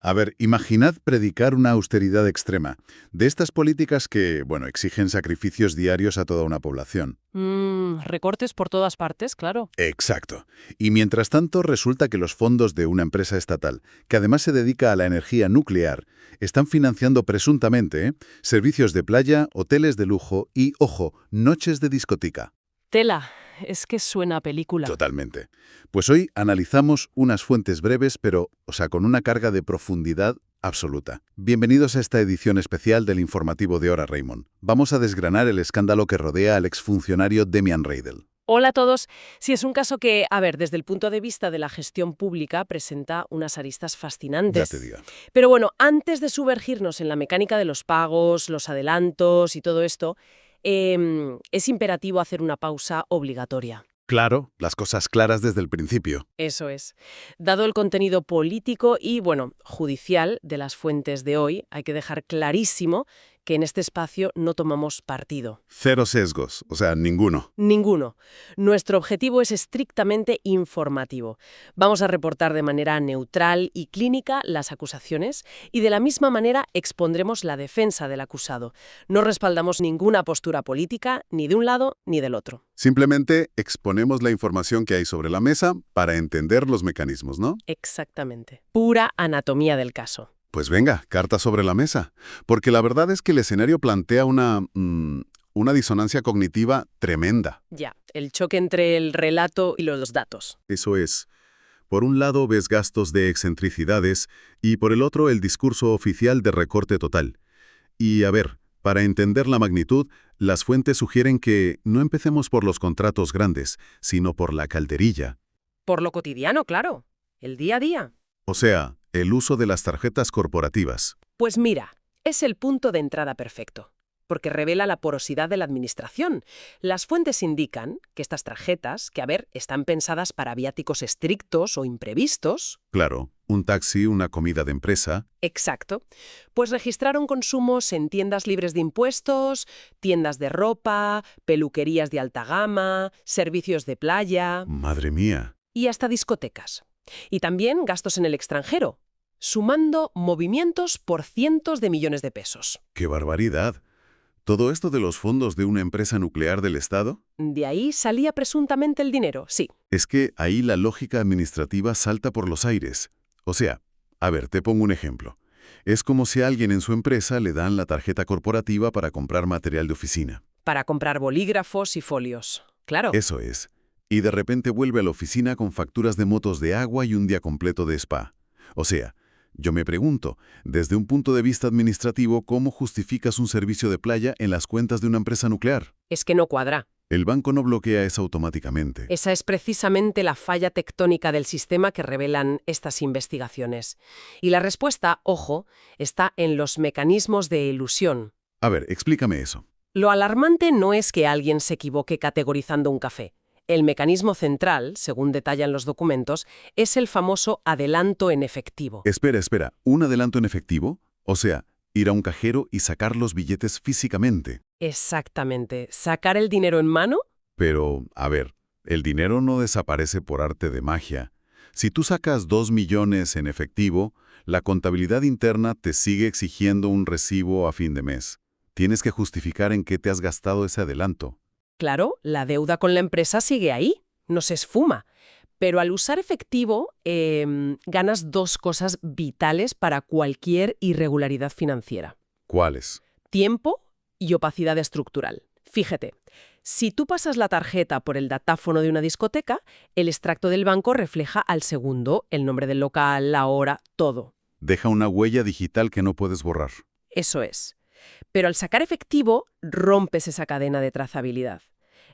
A ver, imaginad predicar una austeridad extrema, de estas políticas que, bueno, exigen sacrificios diarios a toda una población. Recortes por todas partes, claro. Exacto. Y mientras tanto, resulta que los fondos de una empresa estatal, que además se dedica a la energía nuclear, están financiando presuntamente servicios de playa, hoteles de lujo y, ojo, noches de discoteca. Tela, es que suena a película. Totalmente. Pues hoy analizamos unas fuentes breves, pero, con una carga de profundidad absoluta. Bienvenidos a esta edición especial del informativo de Hora Raymond. Vamos a desgranar el escándalo que rodea al exfuncionario Demian Reidel. Hola a todos. Sí, es un caso que, a ver, desde el punto de vista de la gestión pública, presenta unas aristas Ya fascinantes. te digo. Pero bueno, antes de sumergirnos en la mecánica de los pagos, los adelantos y todo esto, es imperativo hacer una pausa obligatoria. Claro, las cosas claras desde el principio. Eso es. Dado el contenido político y, bueno, judicial de las fuentes de hoy, hay que dejar clarísimo que en este espacio no tomamos partido. Cero sesgos, ninguno. Ninguno. Nuestro objetivo es estrictamente informativo. Vamos a reportar de manera neutral y clínica las acusaciones y de la misma manera expondremos la defensa del acusado. No respaldamos ninguna postura política, ni de un lado ni del otro. Simplemente exponemos la información que hay sobre la mesa para entender los mecanismos, ¿no? Exactamente. Pura anatomía del caso. Pues venga, carta sobre la mesa. Porque la verdad es que el escenario plantea una disonancia cognitiva tremenda. Ya, el choque entre el relato y los datos. Eso es. Por un lado ves gastos de excentricidades y por el otro el discurso oficial de recorte total. Y a ver, para entender la magnitud, las fuentes sugieren que no empecemos por los contratos grandes, sino por la calderilla. Por lo cotidiano, claro. El día a día. O sea, el uso de las tarjetas corporativas. Pues mira, es el punto de entrada perfecto, porque revela la porosidad de la administración. Las fuentes indican que estas tarjetas, que a ver, están pensadas para viáticos estrictos o imprevistos. Claro, un taxi, una comida de empresa. Exacto. Pues registraron consumos en tiendas libres de impuestos, tiendas de ropa, peluquerías de alta gama, servicios de playa Madre mía. y hasta discotecas. Y también gastos en el extranjero, sumando movimientos por cientos de millones de pesos. ¡Qué barbaridad! ¿Todo esto de los fondos de una empresa nuclear del Estado? De ahí salía presuntamente el dinero, sí. Es que ahí la lógica administrativa salta por los aires. O sea, a ver, te pongo un ejemplo. Es como si a alguien en su empresa le dan la tarjeta corporativa para comprar material de oficina. Para comprar bolígrafos y folios. Claro. Eso es. Y de repente vuelve a la oficina con facturas de motos de agua y un día completo de spa. O sea, yo me pregunto, desde un punto de vista administrativo, ¿cómo justificas un servicio de playa en las cuentas de una empresa nuclear? Es que no cuadra. El banco no bloquea eso automáticamente. Esa es precisamente la falla tectónica del sistema que revelan estas investigaciones. Y la respuesta, ojo, está en los mecanismos de elusión. A ver, explícame eso. Lo alarmante no es que alguien se equivoque categorizando un café. El mecanismo central, según detallan los documentos, es el famoso adelanto en efectivo. Espera, ¿un adelanto en efectivo? O sea, ir a un cajero y sacar los billetes físicamente. Exactamente. ¿Sacar el dinero en mano? Pero, a ver, el dinero no desaparece por arte de magia. Si tú sacas 2 millones en efectivo, la contabilidad interna te sigue exigiendo un recibo a fin de mes. Tienes que justificar en qué te has gastado ese adelanto. Claro, la deuda con la empresa sigue ahí, no se esfuma. Pero al usar efectivo, ganas dos cosas vitales para cualquier irregularidad financiera. ¿Cuáles? Tiempo y opacidad estructural. Fíjate, si tú pasas la tarjeta por el datáfono de una discoteca, el extracto del banco refleja al segundo el nombre del local, la hora, todo. Deja una huella digital que no puedes borrar. Eso es. Pero al sacar efectivo, rompes esa cadena de trazabilidad.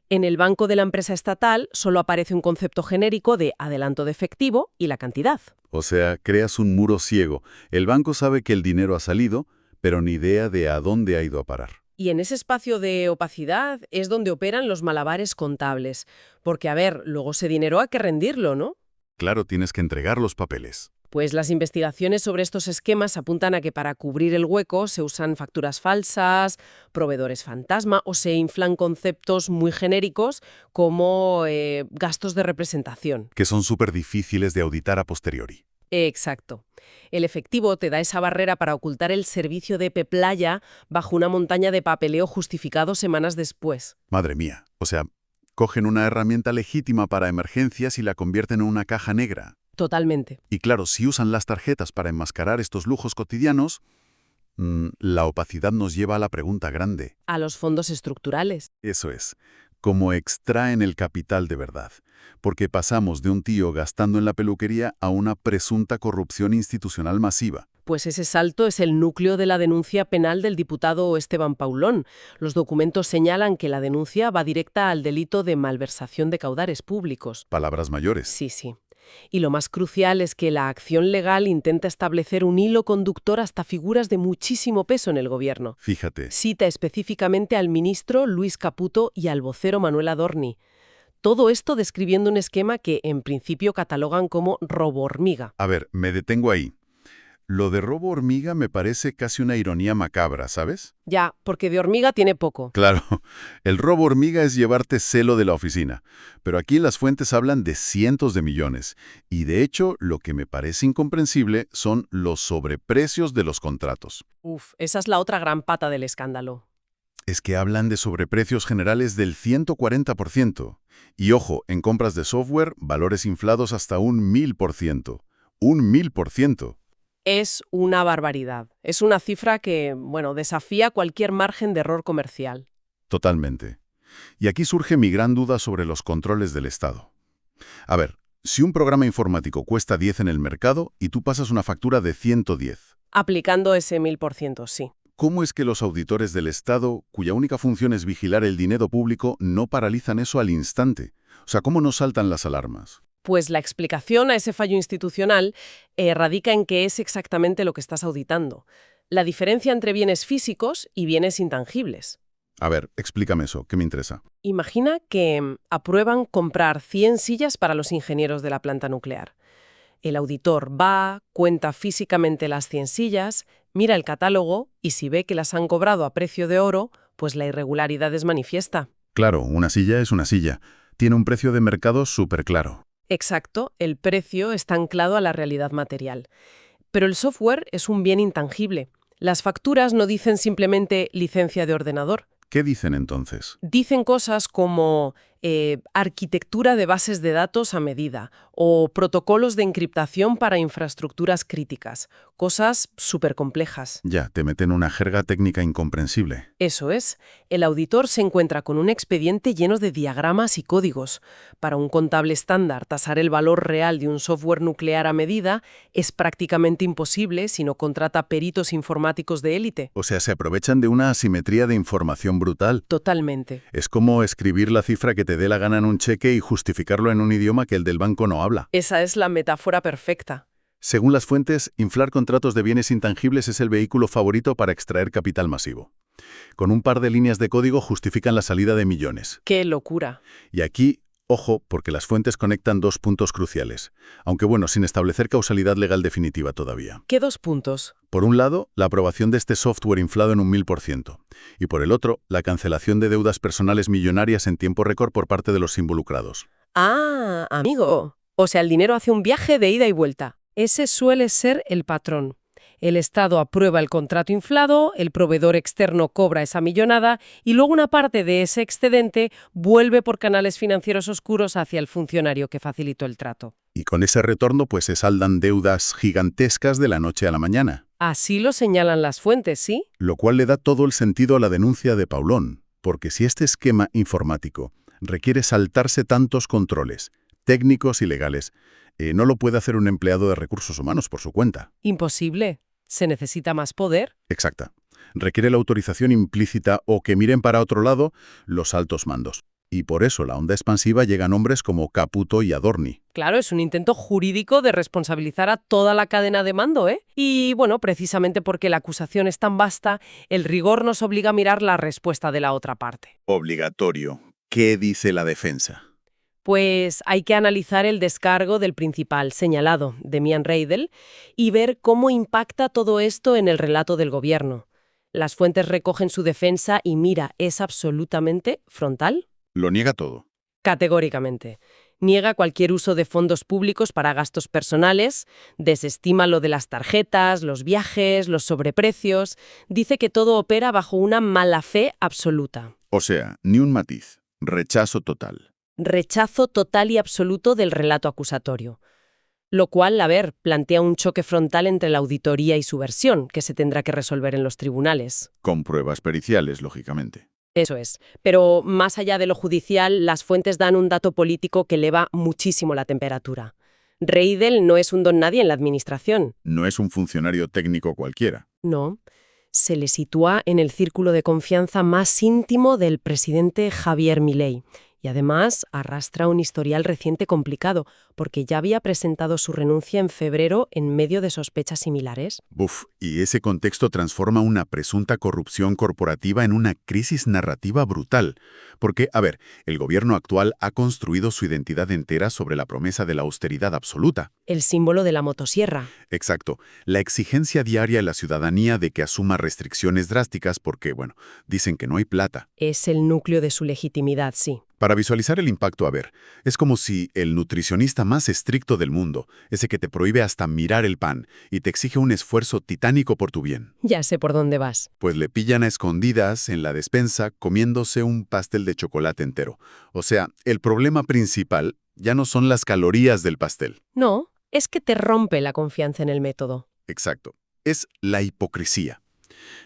En el banco de la empresa estatal solo aparece un concepto genérico de adelanto de efectivo y la cantidad. O sea, creas un muro ciego. El banco sabe que el dinero ha salido, pero ni idea de a dónde ha ido a parar. Y en ese espacio de opacidad es donde operan los malabares contables. Porque, a ver, luego ese dinero hay que rendirlo, ¿no? Claro, tienes que entregar los papeles. Pues las investigaciones sobre estos esquemas apuntan a que para cubrir el hueco se usan facturas falsas, proveedores fantasma o se inflan conceptos muy genéricos como gastos de representación. Que son súper difíciles de auditar a posteriori. Exacto. El efectivo te da esa barrera para ocultar el servicio de Peplaya bajo una montaña de papeleo justificado semanas después. Madre mía. O sea, cogen una herramienta legítima para emergencias y la convierten en una caja negra. Totalmente. Y claro, si usan las tarjetas para enmascarar estos lujos cotidianos, la opacidad nos lleva a la pregunta grande. A los fondos estructurales. Eso es, cómo extraen el capital de verdad. Porque pasamos de un tío gastando en la peluquería a una presunta corrupción institucional masiva. Pues ese salto es el núcleo de la denuncia penal del diputado Esteban Paulón. Los documentos señalan que la denuncia va directa al delito de malversación de caudales públicos. Palabras mayores. Sí, sí. Y lo más crucial es que la acción legal intenta establecer un hilo conductor hasta figuras de muchísimo peso en el gobierno. Fíjate. Cita específicamente al ministro Luis Caputo y al vocero Manuel Adorni. Todo esto describiendo un esquema que en principio catalogan como robo hormiga. A ver, me detengo ahí. Lo de robo hormiga me parece casi una ironía macabra, ¿sabes? Ya, porque de hormiga tiene poco. Claro, el robo hormiga es llevarte celo de la oficina, pero aquí las fuentes hablan de cientos de millones, y de hecho lo que me parece incomprensible son los sobreprecios de los contratos. Uf, esa es la otra gran pata del escándalo. Es que hablan de sobreprecios generales del 140%, y ojo, en compras de software, valores inflados hasta un 1000%. ¡Un 1000%! Es una barbaridad. Es una cifra que, bueno, desafía cualquier margen de error comercial. Totalmente. Y aquí surge mi gran duda sobre los controles del Estado. A ver, si un programa informático cuesta 10 en el mercado y tú pasas una factura de 110, Aplicando ese 1000%, sí. ¿cómo es que los auditores del Estado, cuya única función es vigilar el dinero público, no paralizan eso al instante? O sea, ¿cómo no saltan las alarmas? Pues la explicación a ese fallo institucional radica en qué es exactamente lo que estás auditando. La diferencia entre bienes físicos y bienes intangibles. A ver, explícame eso, que me interesa. Imagina que aprueban comprar 100 sillas para los ingenieros de la planta nuclear. El auditor va, cuenta físicamente las 100 sillas, mira el catálogo y si ve que las han cobrado a precio de oro, pues la irregularidad es manifiesta. Claro, una silla es una silla. Tiene un precio de mercado súper claro. Exacto, el precio está anclado a la realidad material. Pero el software es un bien intangible. Las facturas no dicen simplemente licencia de ordenador. ¿Qué dicen entonces? Dicen cosas como arquitectura de bases de datos a medida o protocolos de encriptación para infraestructuras críticas. Cosas súper complejas. Ya, te meten una jerga técnica incomprensible. Eso es. El auditor se encuentra con un expediente lleno de diagramas y códigos. Para un contable estándar, tasar el valor real de un software nuclear a medida es prácticamente imposible si no contrata peritos informáticos de élite. O sea, se aprovechan de una asimetría de información brutal. Totalmente. Es como escribir la cifra que te dé la gana en un cheque y justificarlo en un idioma que el del banco no habla. Esa es la metáfora perfecta. Según las fuentes, inflar contratos de bienes intangibles es el vehículo favorito para extraer capital masivo. Con un par de líneas de código justifican la salida de millones. ¡Qué locura! Y aquí, ojo, porque las fuentes conectan dos puntos cruciales, aunque bueno, sin establecer causalidad legal definitiva todavía. ¿Qué dos puntos? Por un lado, la aprobación de este software inflado en un 1000%, y por el otro, la cancelación de deudas personales millonarias en tiempo récord por parte de los involucrados. Ah, amigo. O sea, el dinero hace un viaje de ida y vuelta. Ese suele ser el patrón. El Estado aprueba el contrato inflado, el proveedor externo cobra esa millonada y luego una parte de ese excedente vuelve por canales financieros oscuros hacia el funcionario que facilitó el trato. Y con ese retorno pues se saldan deudas gigantescas de la noche a la mañana. Así lo señalan las fuentes, ¿sí? Lo cual le da todo el sentido a la denuncia de Paulón, porque si este esquema informático requiere saltarse tantos controles, técnicos y legales, no lo puede hacer un empleado de recursos humanos por su cuenta. Imposible. ¿Se necesita más poder? Exacta. Requiere la autorización implícita o que miren para otro lado los altos mandos. Y por eso la onda expansiva llega a nombres como Caputo y Adorni. Claro, es un intento jurídico de responsabilizar a toda la cadena de mando, ¿eh? Y bueno, precisamente porque la acusación es tan vasta, el rigor nos obliga a mirar la respuesta de la otra parte. Obligatorio. ¿Qué dice la defensa? Pues hay que analizar el descargo del principal señalado, Demian Reidel, y ver cómo impacta todo esto en el relato del gobierno. Las fuentes recogen su defensa y mira, es absolutamente frontal. Lo niega todo. Categóricamente. Niega cualquier uso de fondos públicos para gastos personales, desestima lo de las tarjetas, los viajes, los sobreprecios, dice que todo opera bajo una mala fe absoluta. O sea, ni un matiz. Rechazo total. Rechazo total y absoluto del relato acusatorio. Lo cual, a ver, plantea un choque frontal entre la auditoría y su versión, que se tendrá que resolver en los tribunales. Con pruebas periciales, lógicamente. Eso es. Pero más allá de lo judicial, las fuentes dan un dato político que eleva muchísimo la temperatura. Reidel no es un don nadie en la administración. No es un funcionario técnico cualquiera. No. Se le sitúa en el círculo de confianza más íntimo del presidente Javier Milei. Y además arrastra un historial reciente complicado, porque ya había presentado su renuncia en febrero en medio de sospechas similares. Y ese contexto transforma una presunta corrupción corporativa en una crisis narrativa brutal. Porque, a ver, el gobierno actual ha construido su identidad entera sobre la promesa de la austeridad absoluta. El símbolo de la motosierra. Exacto. La exigencia diaria a la ciudadanía de que asuma restricciones drásticas porque, dicen que no hay plata. Es el núcleo de su legitimidad, sí. Para visualizar el impacto, a ver, es como si el nutricionista más estricto del mundo, ese que te prohíbe hasta mirar el pan y te exige un esfuerzo titánico por tu bien. Ya sé por dónde vas. Pues le pillan a escondidas en la despensa comiéndose un pastel de chocolate entero. O sea, el problema principal ya no son las calorías del pastel. No, es que te rompe la confianza en el método. Exacto. Es la hipocresía.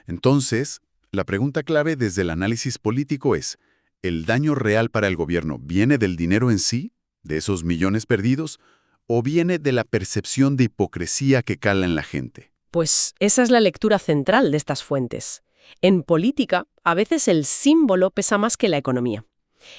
Entonces, la pregunta clave desde el análisis político es: ¿el daño real para el gobierno viene del dinero en sí, de esos millones perdidos, o viene de la percepción de hipocresía que cala en la gente? Pues esa es la lectura central de estas fuentes. En política, a veces el símbolo pesa más que la economía.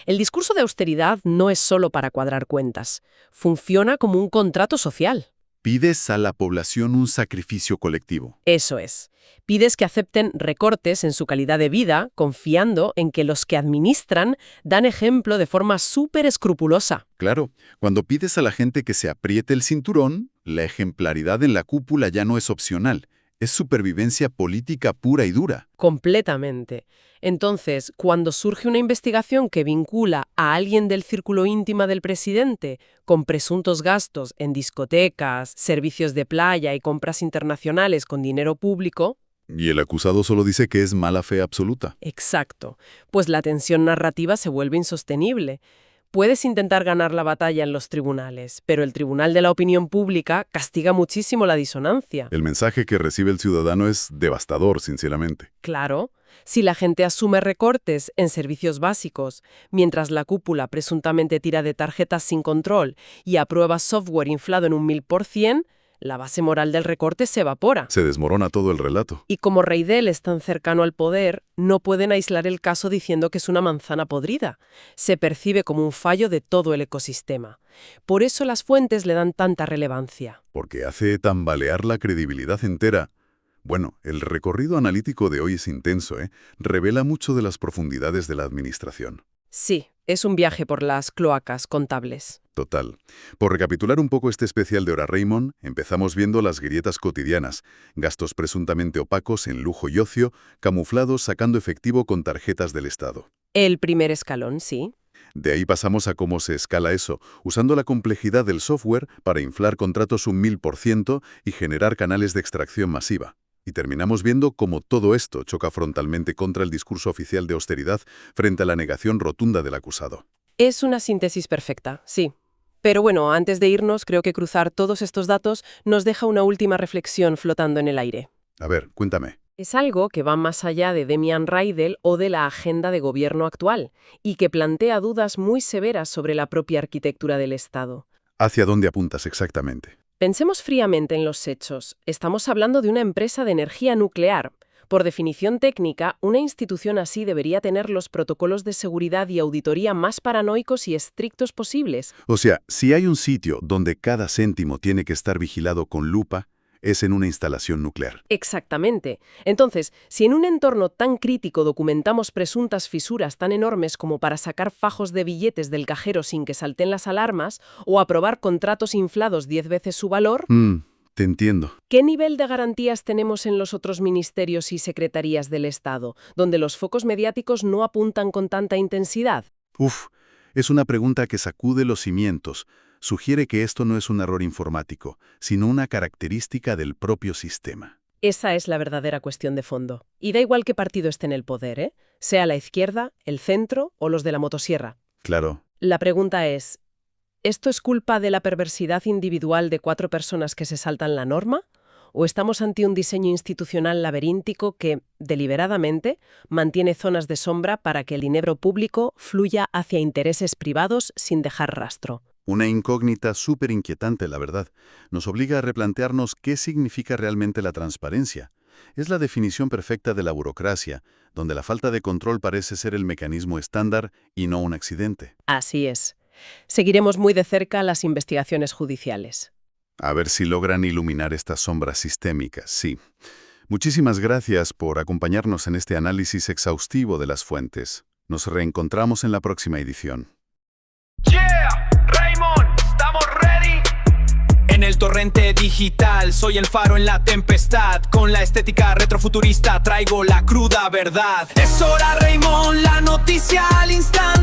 El discurso de austeridad no es solo para cuadrar cuentas. Funciona como un contrato social. Pides a la población un sacrificio colectivo. Eso es. Pides que acepten recortes en su calidad de vida, confiando en que los que administran dan ejemplo de forma súper escrupulosa. Claro, cuando pides a la gente que se apriete el cinturón, la ejemplaridad en la cúpula ya no es opcional. Es supervivencia política pura y dura. Completamente. Entonces, cuando surge una investigación que vincula a alguien del círculo íntimo del presidente con presuntos gastos en discotecas, servicios de playa y compras internacionales con dinero público... Y el acusado solo dice que es mala fe absoluta. Exacto. Pues la tensión narrativa se vuelve insostenible. Puedes intentar ganar la batalla en los tribunales, pero el Tribunal de la Opinión Pública castiga muchísimo la disonancia. El mensaje que recibe el ciudadano es devastador, sinceramente. Claro, si la gente asume recortes en servicios básicos, mientras la cúpula presuntamente tira de tarjetas sin control y aprueba software inflado en un 1000%, la base moral del recorte se evapora. Se desmorona todo el relato. Y como Reidel es tan cercano al poder, no pueden aislar el caso diciendo que es una manzana podrida. Se percibe como un fallo de todo el ecosistema. Por eso las fuentes le dan tanta relevancia. Porque hace tambalear la credibilidad entera. Bueno, el recorrido analítico de hoy es intenso, ¿eh? Revela mucho de las profundidades de la administración. Sí, es un viaje por las cloacas contables. Total. Por recapitular un poco este especial de Hora Raymond, empezamos viendo las grietas cotidianas, gastos presuntamente opacos en lujo y ocio, camuflados sacando efectivo con tarjetas del Estado. El primer escalón, sí. De ahí pasamos a cómo se escala eso, usando la complejidad del software para inflar contratos un 1000% y generar canales de extracción masiva. Y terminamos viendo cómo todo esto choca frontalmente contra el discurso oficial de austeridad frente a la negación rotunda del acusado. Es una síntesis perfecta, sí. Pero bueno, antes de irnos, creo que cruzar todos estos datos nos deja una última reflexión flotando en el aire. A ver, cuéntame. Es algo que va más allá de Demian Reidel o de la agenda de gobierno actual, y que plantea dudas muy severas sobre la propia arquitectura del Estado. ¿Hacia dónde apuntas exactamente? Pensemos fríamente en los hechos. Estamos hablando de una empresa de energía nuclear. Por definición técnica, una institución así debería tener los protocolos de seguridad y auditoría más paranoicos y estrictos posibles. O sea, si hay un sitio donde cada céntimo tiene que estar vigilado con lupa, es en una instalación nuclear. Exactamente. Entonces, si en un entorno tan crítico documentamos presuntas fisuras tan enormes como para sacar fajos de billetes del cajero sin que salten las alarmas o aprobar contratos inflados 10 veces su valor... Te entiendo. ¿Qué nivel de garantías tenemos en los otros ministerios y secretarías del Estado, donde los focos mediáticos no apuntan con tanta intensidad? Es una pregunta que sacude los cimientos. Sugiere que esto no es un error informático, sino una característica del propio sistema. Esa es la verdadera cuestión de fondo. Y da igual qué partido esté en el poder, ¿eh? Sea la izquierda, el centro o los de la motosierra. Claro. La pregunta es, ¿esto es culpa de la perversidad individual de 4 personas que se saltan la norma? ¿O estamos ante un diseño institucional laberíntico que, deliberadamente, mantiene zonas de sombra para que el dinero público fluya hacia intereses privados sin dejar rastro? Una incógnita súper inquietante, la verdad. Nos obliga a replantearnos qué significa realmente la transparencia. Es la definición perfecta de la burocracia, donde la falta de control parece ser el mecanismo estándar y no un accidente. Así es. Seguiremos muy de cerca las investigaciones judiciales. A ver si logran iluminar estas sombras sistémicas, sí. Muchísimas gracias por acompañarnos en este análisis exhaustivo de las fuentes. Nos reencontramos en la próxima edición. Yeah, Raymond, ¿estamos ready? En el torrente digital, soy el faro en la tempestad. Con la estética retrofuturista traigo la cruda verdad. Es hora, Raymond, la noticia al instante.